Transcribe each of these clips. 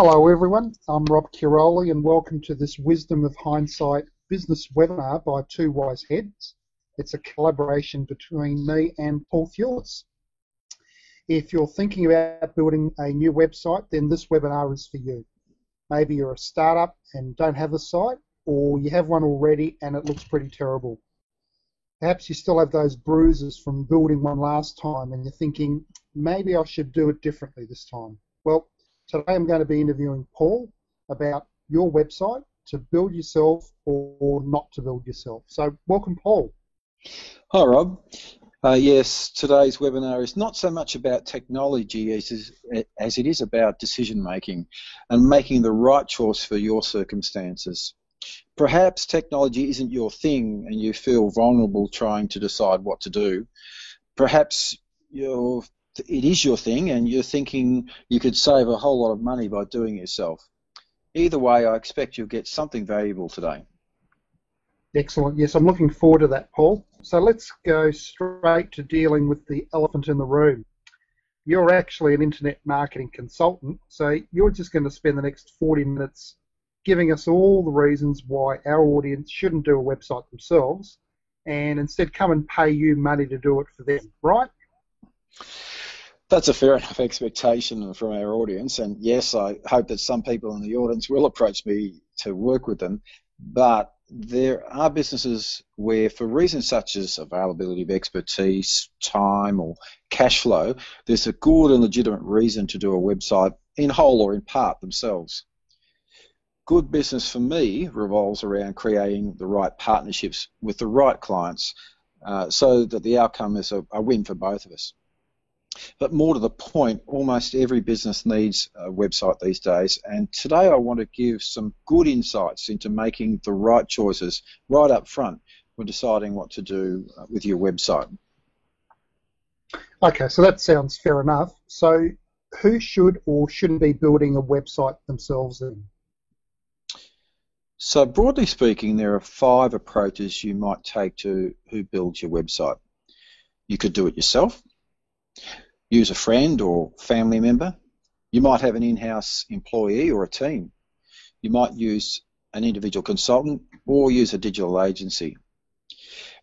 Hello everyone, I'm Rob Chiroli and welcome to this Wisdom of Hindsight business webinar by Two Wise Heads. It's a collaboration between me and Paul Thewlis. If you're thinking about building a new website, then this webinar is for you. Maybe you're a startup and don't have a site, or you have one already and it looks pretty terrible. Perhaps you still have those bruises from building one last time and you're thinking, maybe I should do it differently this time. Well, today I'm going to be interviewing Paul about your website to build yourself or not to build yourself. So welcome, Paul. Hi, Rob. Yes, today's webinar is not so much about technology as it is about decision making and making the right choice for your circumstances. Perhaps technology isn't your thing and you feel vulnerable trying to decide what to do. Perhaps it is your thing and you're thinking you could save a whole lot of money by doing it yourself. Either way, I expect you'll get something valuable today. Excellent. Yes, I'm looking forward to that, Paul. So let's go straight to dealing with the elephant in the room. You're actually an internet marketing consultant, so you're just going to spend the next 40 minutes giving us all the reasons why our audience shouldn't do a website themselves and instead come and pay you money to do it for them, right? That's a fair enough expectation from our audience, and yes, I hope that some people in the audience will approach me to work with them, but there are businesses where, for reasons such as availability of expertise, time or cash flow, there's a good and legitimate reason to do a website in whole or in part themselves. Good business for me revolves around creating the right partnerships with the right clients so that the outcome is a win for both of us. But more to the point, almost every business needs a website these days, and today I want to give some good insights into making the right choices right up front when deciding what to do with your website. Okay, so that sounds fair enough. So who should or shouldn't be building a website themselves then? So broadly speaking, there are 5 approaches you might take to who builds your website. You could do it yourself, use a friend or family member. You might have an in-house employee or a team. You might use an individual consultant or use a digital agency.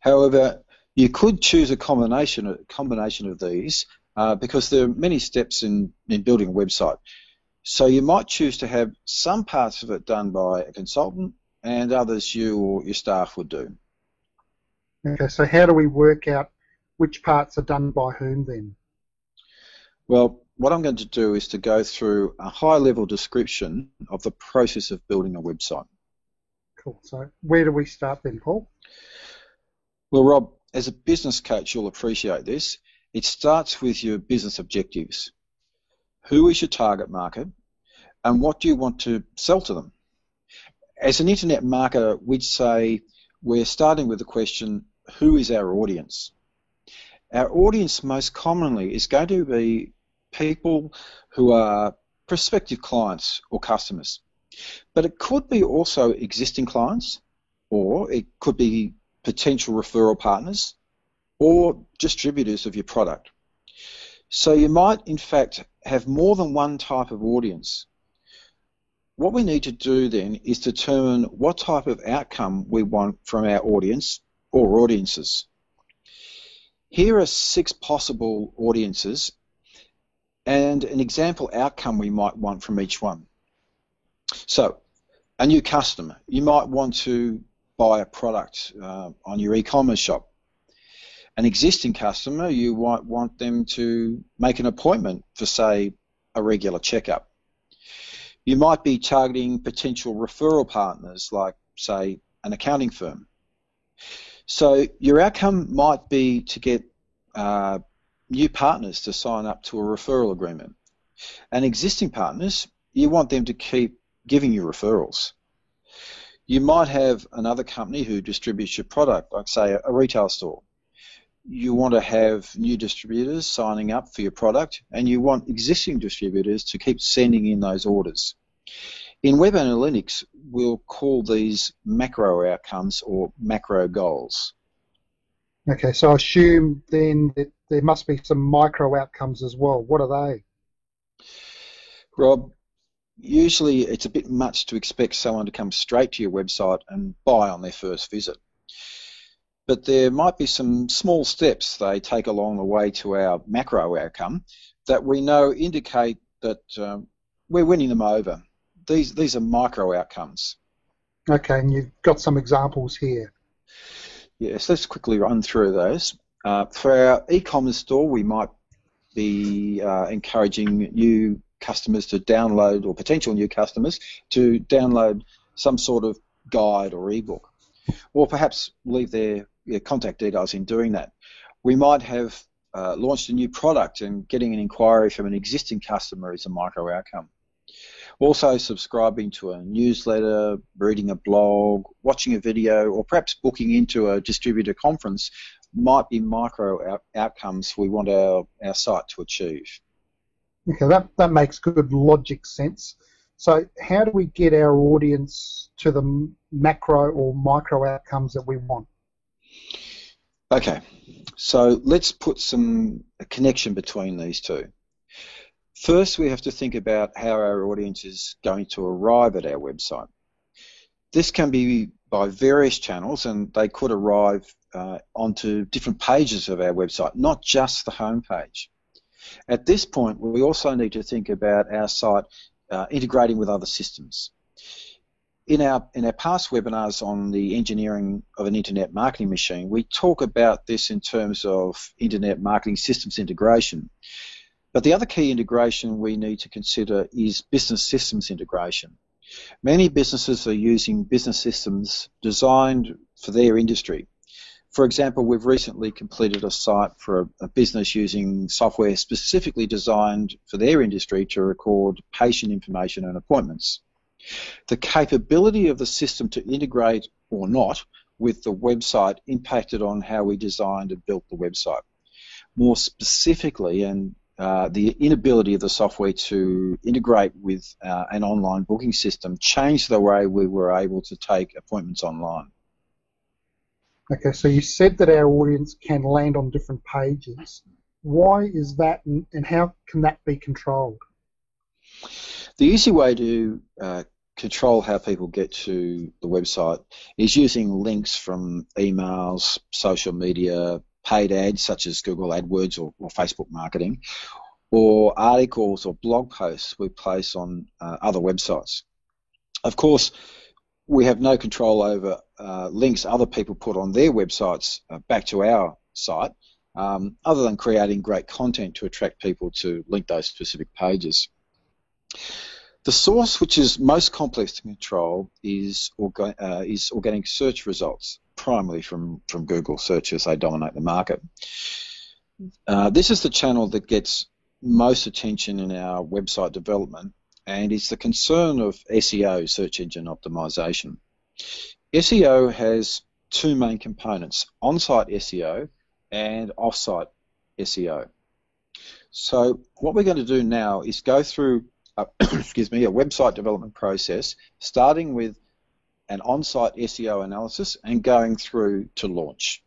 However, you could choose a combination of these because there are many steps in building a website. So you might choose to have some parts of it done by a consultant and others you or your staff would do. Okay, so how do we work out which parts are done by whom then? Well, what I'm going to do is to go through a high-level description of the process of building a website. Cool. So where do we start then, Paul? Well, Rob, as a business coach, you'll appreciate this. It starts with your business objectives. Who is your target market and what do you want to sell to them? As an internet marketer, we'd say we're starting with the question, who is our audience? Our audience most commonly is going to be people who are prospective clients or customers. But it could be also existing clients, or it could be potential referral partners or distributors of your product. So you might, in fact, have more than one type of audience. What we need to do then is determine what type of outcome we want from our audience or audiences. Here are 6 possible audiences and an example outcome we might want from each one. So, a new customer. You might want to buy a product on your e-commerce shop. An existing customer, you might want them to make an appointment for, say, a regular checkup. You might be targeting potential referral partners like, say, an accounting firm. So your outcome might be to get new partners to sign up to a referral agreement. And existing partners, you want them to keep giving you referrals. You might have another company who distributes your product, like, say, a retail store. You want to have new distributors signing up for your product, and you want existing distributors to keep sending in those orders. In web analytics, we'll call these macro outcomes or macro goals. Okay, so I assume then that there must be some micro outcomes as well. What are they? Rob, Usually it's a bit much to expect someone to come straight to your website and buy on their first visit. But there might be some small steps they take along the way to our macro outcome that we know indicate that we're winning them over. These are micro outcomes. Okay, and you've got some examples here. Yes, let's quickly run through those. For our e-commerce store, we might be encouraging new customers to download, or potential new customers to download some sort of guide or ebook, or perhaps leave their contact details in doing that. We might have launched a new product, and getting an inquiry from an existing customer is a micro outcome. Also, subscribing to a newsletter, reading a blog, watching a video, or perhaps booking into a distributor conference might be micro outcomes we want our site to achieve. Okay, that makes good logic sense. So how do we get our audience to the macro or micro outcomes that we want? Okay, so let's put a connection between these two. First, we have to think about how our audience is going to arrive at our website. This can be by various channels, and they could arrive onto different pages of our website, not just the home page. At this point, we also need to think about our site integrating with other systems. In our past webinars on the engineering of an internet marketing machine, we talk about this in terms of internet marketing systems integration. But the other key integration we need to consider is business systems integration. Many businesses are using business systems designed for their industry. For example, we've recently completed a site for a business using software specifically designed for their industry to record patient information and appointments. The capability of the system to integrate or not with the website impacted on how we designed and built the website. More specifically, the inability of the software to integrate with an online booking system changed the way we were able to take appointments online. Okay, so you said that our audience can land on different pages. Why is that, and how can that be controlled? The easy way to control how people get to the website is using links from emails, social media, paid ads such as Google AdWords or Facebook marketing, or articles or blog posts we place on other websites. Of course, we have no control over links other people put on their websites back to our site, other than creating great content to attract people to link those specific pages. The source which is most complex to control is organic search results, primarily from Google search, as they dominate the market. This is the channel that gets most attention in our website development, and it's the concern of SEO, search engine optimization. SEO has two main components: on-site SEO and off-site SEO. So what we're going to do now is go through a website development process, starting with an on-site SEO analysis and going through to launch.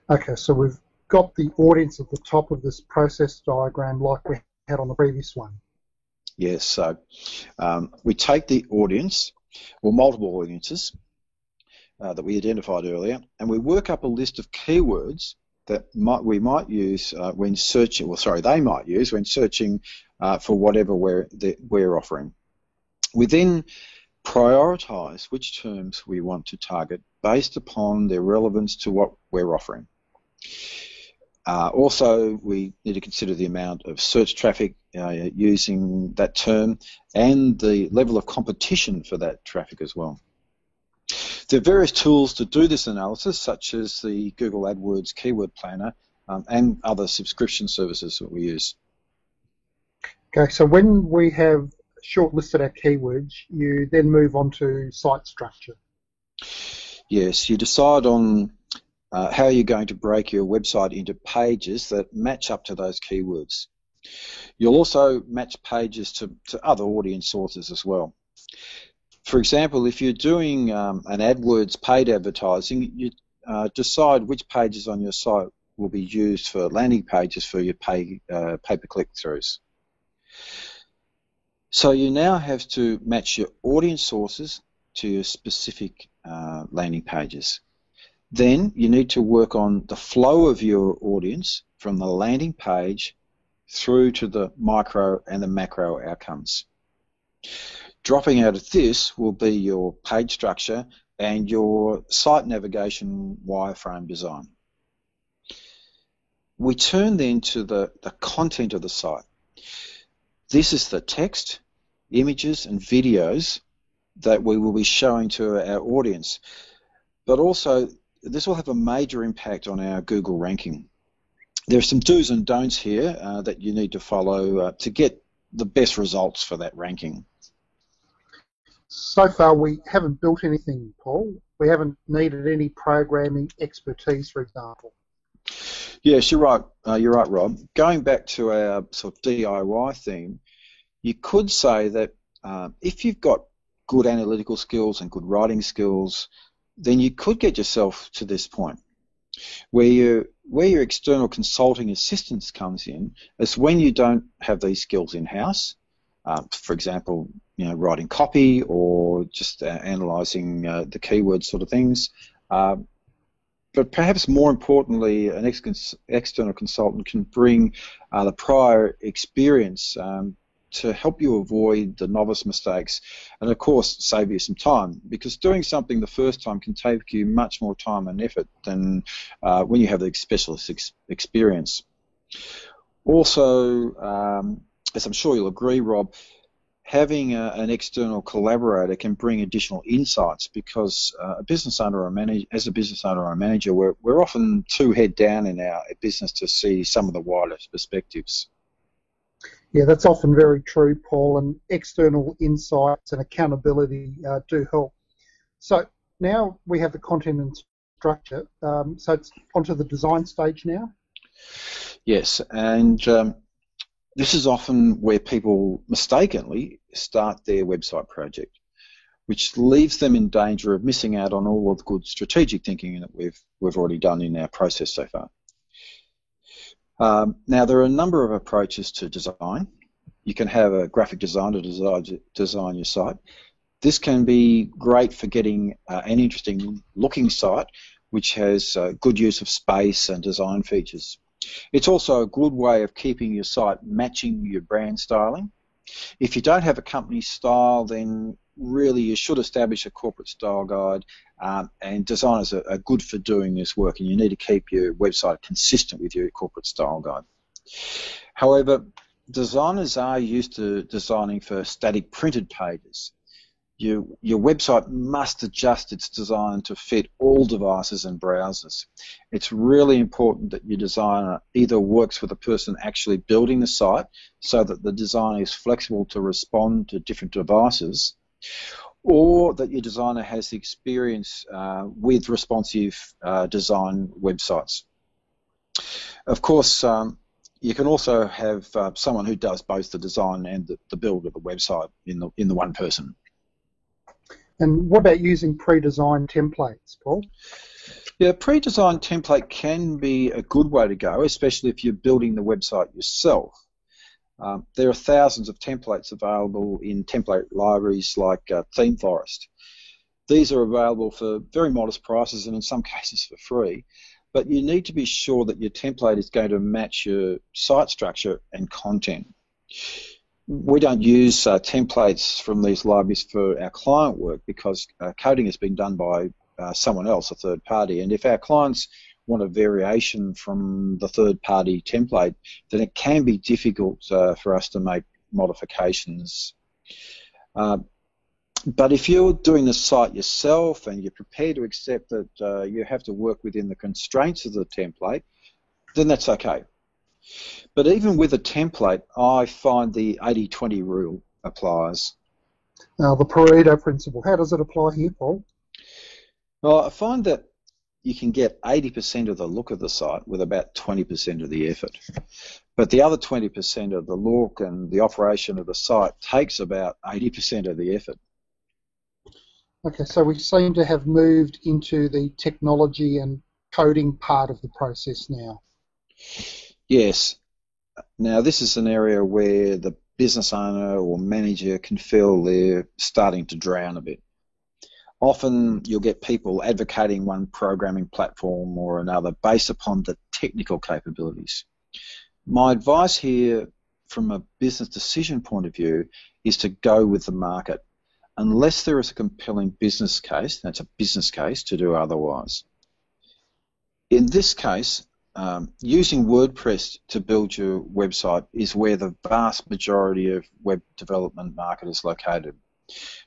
Okay, so we've got the audience at the top of this process diagram like we had on the previous one. Yes, so we take the audience, or multiple audiences that we identified earlier, and we work up a list of keywords that we might use when searching, they might use when searching for whatever we're offering. We then prioritise which terms we want to target based upon their relevance to what we're offering. Also, we need to consider the amount of search traffic using that term and the level of competition for that traffic as well. There are various tools to do this analysis, such as the Google AdWords Keyword Planner and other subscription services that we use. Okay, so when we have shortlisted our keywords, you then move on to site structure. Yes, you decide on how you're going to break your website into pages that match up to those keywords. You'll also match pages to other audience sources as well. For example, if you're doing an AdWords paid advertising, you decide which pages on your site will be used for landing pages for your pay-per-click throughs. So you now have to match your audience sources to your specific landing pages. Then you need to work on the flow of your audience from the landing page through to the micro and the macro outcomes. Dropping out of this will be your page structure and your site navigation wireframe design. We turn then to the content of the site. This is the text, images and videos that we will be showing to our audience, but also this will have a major impact on our Google ranking. There are some do's and don'ts here that you need to follow to get the best results for that ranking. So far, we haven't built anything, Paul. We haven't needed any programming expertise, for example. Yes, you're right. You're right, Rob. Going back to our sort of DIY theme, you could say that if you've got good analytical skills and good writing skills, then you could get yourself to this point. Where your external consulting assistance comes in is when you don't have these skills in-house. For example, writing copy or just analysing the keywords sort of things. But perhaps more importantly, an external consultant can bring the prior experience to help you avoid the novice mistakes and, of course, save you some time, because doing something the first time can take you much more time and effort than when you have the specialist experience. Also, as I'm sure you'll agree, Rob, having an external collaborator can bring additional insights, because as a business owner or manager, we're often too head down in our business to see some of the wider perspectives. Yeah, that's often very true, Paul, and external insights and accountability do help. So now we have the content and structure, so it's onto the design stage now? Yes, and this is often where people mistakenly start their website project, which leaves them in danger of missing out on all of the good strategic thinking that we've already done in our process so far. Now, there are a number of approaches to design. You can have a graphic designer design your site. This can be great for getting an interesting looking site which has good use of space and design features. It's also a good way of keeping your site matching your brand styling. If you don't have a company style, then really you should establish a corporate style guide, and designers are good for doing this work, and you need to keep your website consistent with your corporate style guide. However, designers are used to designing for static printed pages. Your website must adjust its design to fit all devices and browsers. It's really important that your designer either works with the person actually building the site so that the design is flexible to respond to different devices, or that your designer has the experience with responsive design websites. Of course, you can also have someone who does both the design and the build of the website in the one person. And what about using pre-designed templates, Paul? Yeah, pre-designed template can be a good way to go, especially if you're building the website yourself. There are thousands of templates available in template libraries like ThemeForest. These are available for very modest prices and in some cases for free, but you need to be sure that your template is going to match your site structure and content. We don't use templates from these libraries for our client work because coding has been done by someone else, a third party, and if our clients want a variation from the third party template, then it can be difficult for us to make modifications. But if you're doing the site yourself and you're prepared to accept that you have to work within the constraints of the template, then that's okay. But even with a template, I find the 80-20 rule applies. Now, the Pareto principle, how does it apply here, Paul? Well, I find that you can get 80% of the look of the site with about 20% of the effort. But the other 20% of the look and the operation of the site takes about 80% of the effort. Okay, so we seem to have moved into the technology and coding part of the process now. Yes. Now, this is an area where the business owner or manager can feel they're starting to drown a bit. Often you'll get people advocating one programming platform or another based upon the technical capabilities. My advice here from a business decision point of view is to go with the market, unless there is a compelling business case, that's a business case, to do otherwise. In this case, using WordPress to build your website is where the vast majority of web development market is located.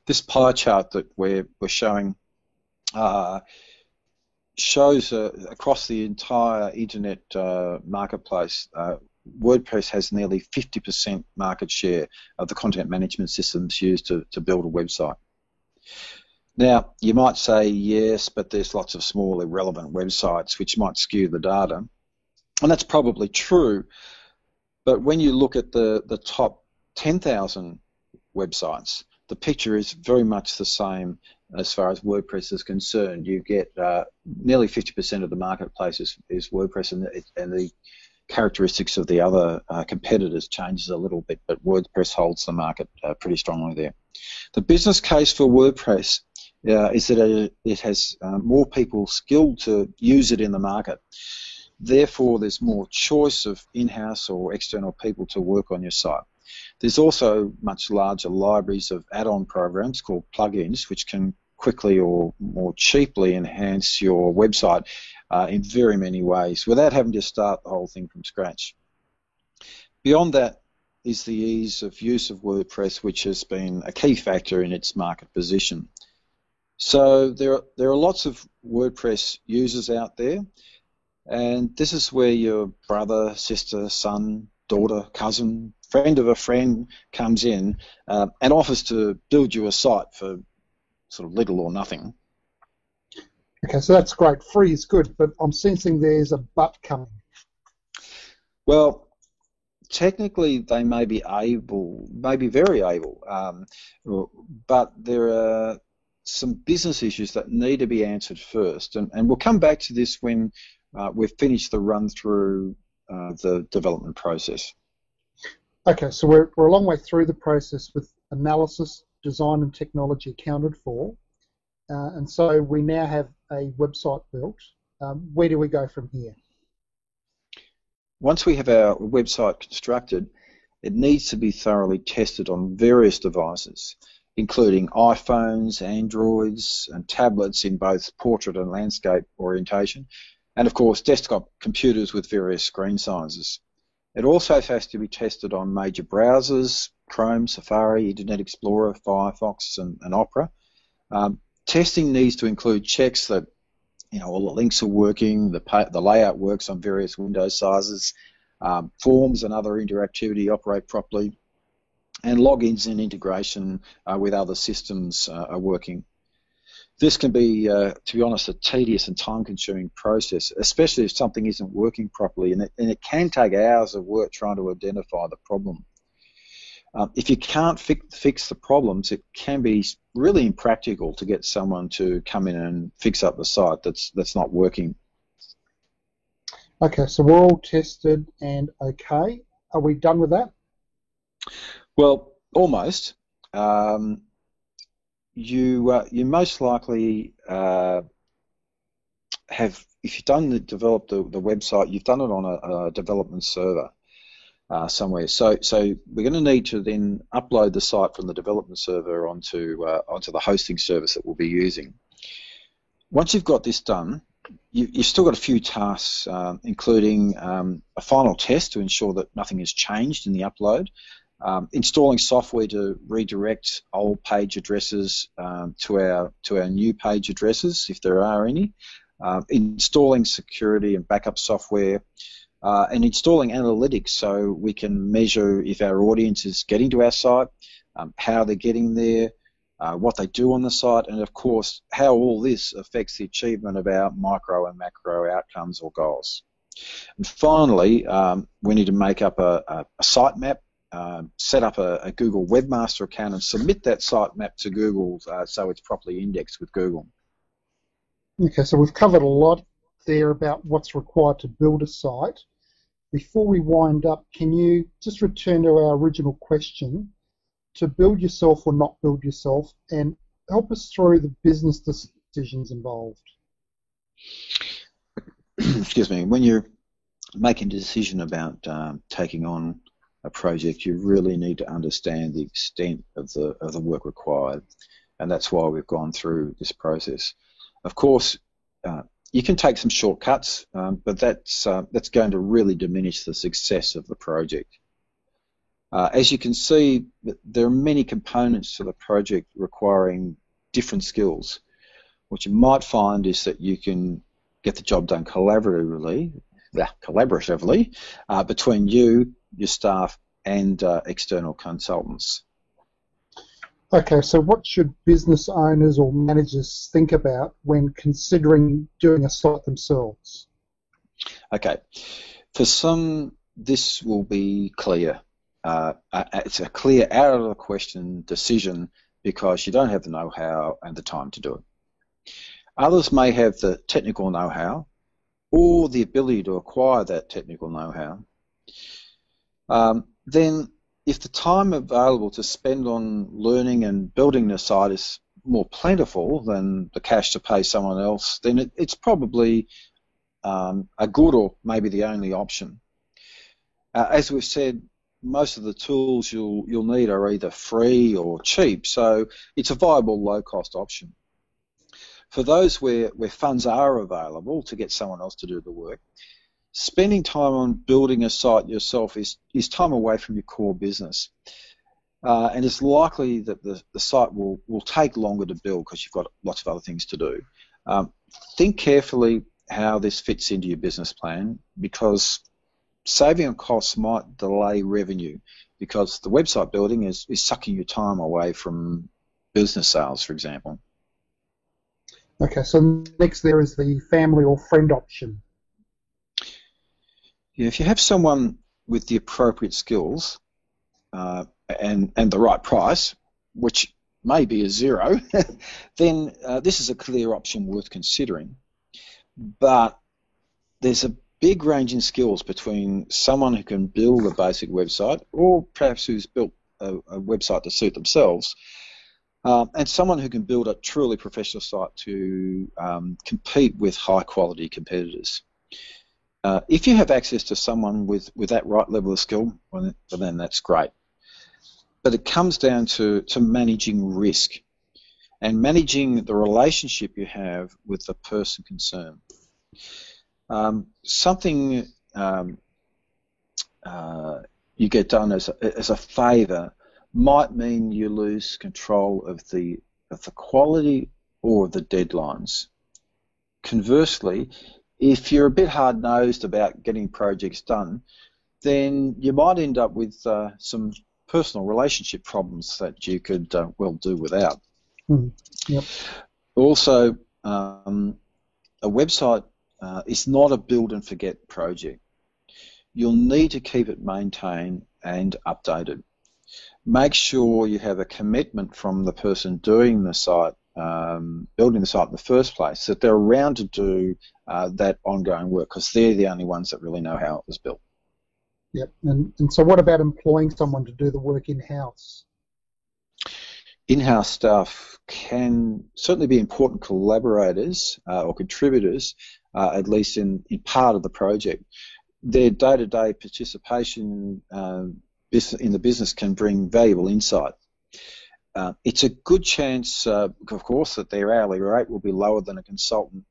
This pie chart that we're showing shows across the entire internet marketplace, WordPress has nearly 50% market share of the content management systems used to build a website. Now, you might say yes, but there's lots of small irrelevant websites which might skew the data, and that's probably true, but when you look at the top 10,000 websites, the picture is very much the same as far as WordPress is concerned. You get nearly 50% of the marketplace is WordPress, and the characteristics of the other competitors changes a little bit, but WordPress holds the market pretty strongly there. The business case for WordPress is that it has more people skilled to use it in the market. Therefore, there's more choice of in-house or external people to work on your site. There's also much larger libraries of add-on programs called plugins, which can quickly or more cheaply enhance your website in very many ways without having to start the whole thing from scratch. Beyond that is the ease of use of WordPress, which has been a key factor in its market position. So there are lots of WordPress users out there, and this is where your brother, sister, son, daughter, cousin, friend of a friend comes in and offers to build you a site for sort of little or nothing. Okay, so that's great. Free is good, but I'm sensing there's a but coming. Well, technically they may be able, maybe very able, but there are some business issues that need to be answered first, and we'll come back to this when we've finished the run through the development process. Okay, so we're a long way through the process with analysis, design and technology accounted for, and so we now have a website built. Where do we go from here? Once we have our website constructed, it needs to be thoroughly tested on various devices, including iPhones, Androids and tablets in both portrait and landscape orientation, and of course desktop computers with various screen sizes. It also has to be tested on major browsers, Chrome, Safari, Internet Explorer, Firefox and Opera. Testing needs to include checks that all the links are working, the layout works on various window sizes, forms and other interactivity operate properly, and logins and integration with other systems are working. This can be, to be honest, a tedious and time-consuming process, especially if something isn't working properly, and it can take hours of work trying to identify the problem. If you can't fix the problems, it can be really impractical to get someone to come in and fix up the site that's not working. Okay, so we're all tested and okay. Are we done with that? Well, almost. You most likely have, if you've developed the website, you've done it on a development server somewhere. So we're going to need to then upload the site from the development server onto the hosting service that we'll be using. Once you've got this done, you've still got a few tasks, including a final test to ensure that nothing has changed in the upload, installing software to redirect old page addresses to our new page addresses, if there are any, installing security and backup software, and installing analytics so we can measure if our audience is getting to our site, how they're getting there, what they do on the site, and of course how all this affects the achievement of our micro and macro outcomes or goals. And finally, we need to make up a sitemap, set up a Google Webmaster account and submit that sitemap to Google so it's properly indexed with Google. Okay, so we've covered a lot there about what's required to build a site. Before we wind up, can you just return to our original question, to build yourself or not build yourself, and help us through the business decisions involved? Excuse me. When you're making a decision about taking on a project, you really need to understand the extent of the work required, and that's why we've gone through this process. Of course, you can take some shortcuts, but that's going to really diminish the success of the project. As you can see, there are many components to the project requiring different skills. What you might find is that you can get the job done collaboratively between you, your staff, and external consultants. Okay, so what should business owners or managers think about when considering doing a site themselves? Okay, for some, this will be clear. It's a clear out of the question decision because you don't have the know-how and the time to do it. Others may have the technical know-how or the ability to acquire that technical know-how. Then if the time available to spend on learning and building the site is more plentiful than the cash to pay someone else, then it's probably a good or maybe the only option. As we've said, most of the tools you'll need are either free or cheap, so it's a viable low-cost option. For those where funds are available to get someone else to do the work, spending time on building a site yourself is time away from your core business. And it's likely that the site will take longer to build because you've got lots of other things to do. Think carefully how this fits into your business plan, because saving on costs might delay revenue because the website building is sucking your time away from business sales, for example. Okay, so next there is the family or friend option. Yeah, if you have someone with the appropriate skills and the right price, which may be a zero, then this is a clear option worth considering. But there's a big range in skills between someone who can build a basic website or perhaps who's built a website to suit themselves, and someone who can build a truly professional site to compete with high-quality competitors. If you have access to someone with that right level of skill, well, then that's great. But it comes down to managing risk and managing the relationship you have with the person concerned. Something you get done as a favour might mean you lose control of the quality or the deadlines. Conversely, if you're a bit hard-nosed about getting projects done, then you might end up with some personal relationship problems that you could well do without. Yep. Also, a website is not a build-and-forget project. You'll need to keep it maintained and updated. Make sure you have a commitment from the person doing the site, building the site in the first place, that they're around to do that ongoing work, because they're the only ones that really know how it was built. Yep. And so what about employing someone to do the work in-house? In-house staff can certainly be important collaborators or contributors, at least in part of the project. Their day-to-day participation in the business can bring valuable insight. It's a good chance, of course, that their hourly rate will be lower than a consultant.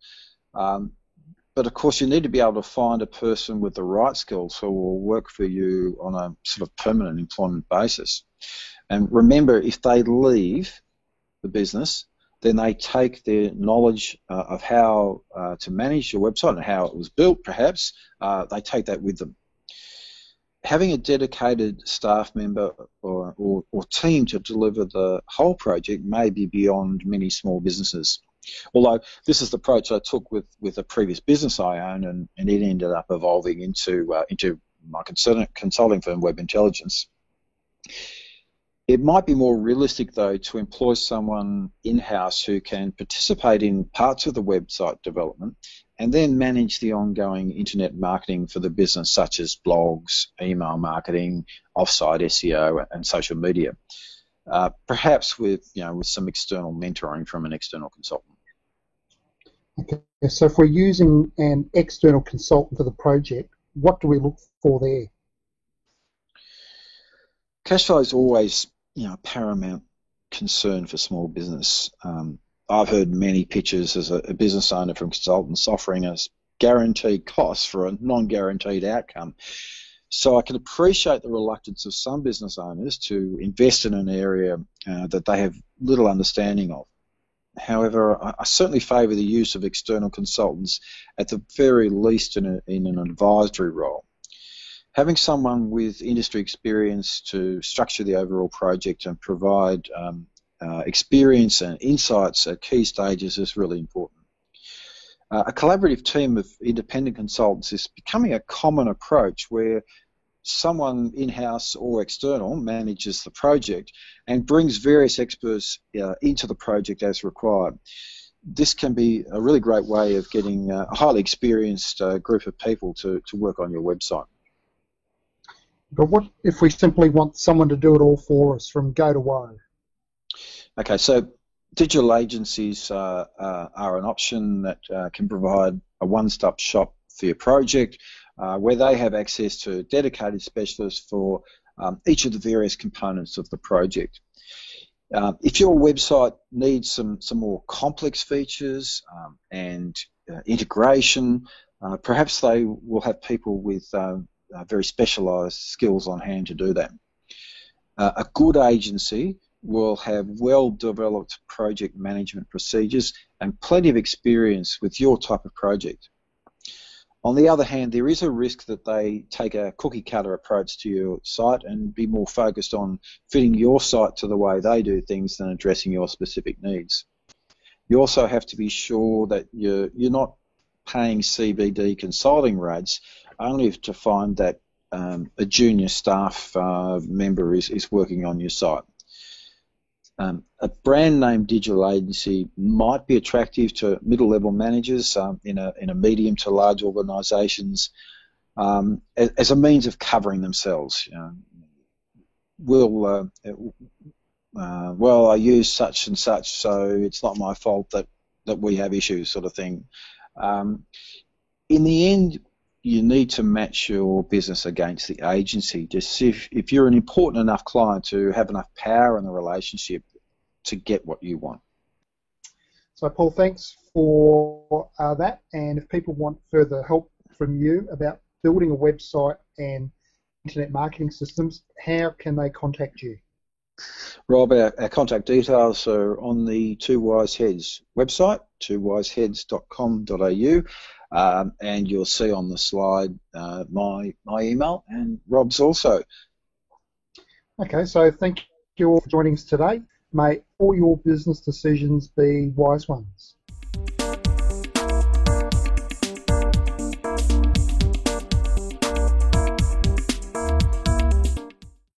But of course, you need to be able to find a person with the right skills who will work for you on a sort of permanent employment basis. And remember, if they leave the business, then they take their knowledge of how to manage your website and how it was built, perhaps, they take that with them. Having a dedicated staff member or team to deliver the whole project may be beyond many small businesses. Although this is the approach I took with a previous business I own, and it ended up evolving into my consulting firm, Web Intelligence. It might be more realistic, though, to employ someone in-house who can participate in parts of the website development and then manage the ongoing internet marketing for the business, such as blogs, email marketing, offsite SEO, and social media. Perhaps with some external mentoring from an external consultant. Okay, so if we're using an external consultant for the project, what do we look for there? Cash flow is always a paramount concern for small business. I've heard many pitches as a business owner from consultants offering us guaranteed costs for a non-guaranteed outcome. So I can appreciate the reluctance of some business owners to invest in an area that they have little understanding of. However, I certainly favour the use of external consultants at the very least in an advisory role. Having someone with industry experience to structure the overall project and provide experience and insights at key stages is really important. A collaborative team of independent consultants is becoming a common approach where someone in-house or external manages the project and brings various experts into the project as required. This can be a really great way of getting a highly experienced group of people to work on your website. But what if we simply want someone to do it all for us from go to woe? Okay, so digital agencies are an option that can provide a one-stop shop for your project where they have access to dedicated specialists for each of the various components of the project. If your website needs some more complex features and integration, perhaps they will have people with very specialised skills on hand to do that. A good agency will have well-developed project management procedures and plenty of experience with your type of project. On the other hand, there is a risk that they take a cookie-cutter approach to your site and be more focused on fitting your site to the way they do things than addressing your specific needs. You also have to be sure that you're not paying CBD consulting rates only to find that a junior staff member is working on your site. A brand name digital agency might be attractive to middle-level managers in a medium to large organisations as a means of covering themselves. Well, I use such and such, so it's not my fault that we have issues, sort of thing. In the end, you need to match your business against the agency to see if you're an important enough client to have enough power in the relationship to get what you want. So, Paul, thanks for that. And if people want further help from you about building a website and internet marketing systems, how can they contact you? Rob, our contact details are on the Two Wise Heads website, twowiseheads.com.au, and you'll see on the slide my email and Rob's also. Okay, so thank you all for joining us today. May all your business decisions be wise ones.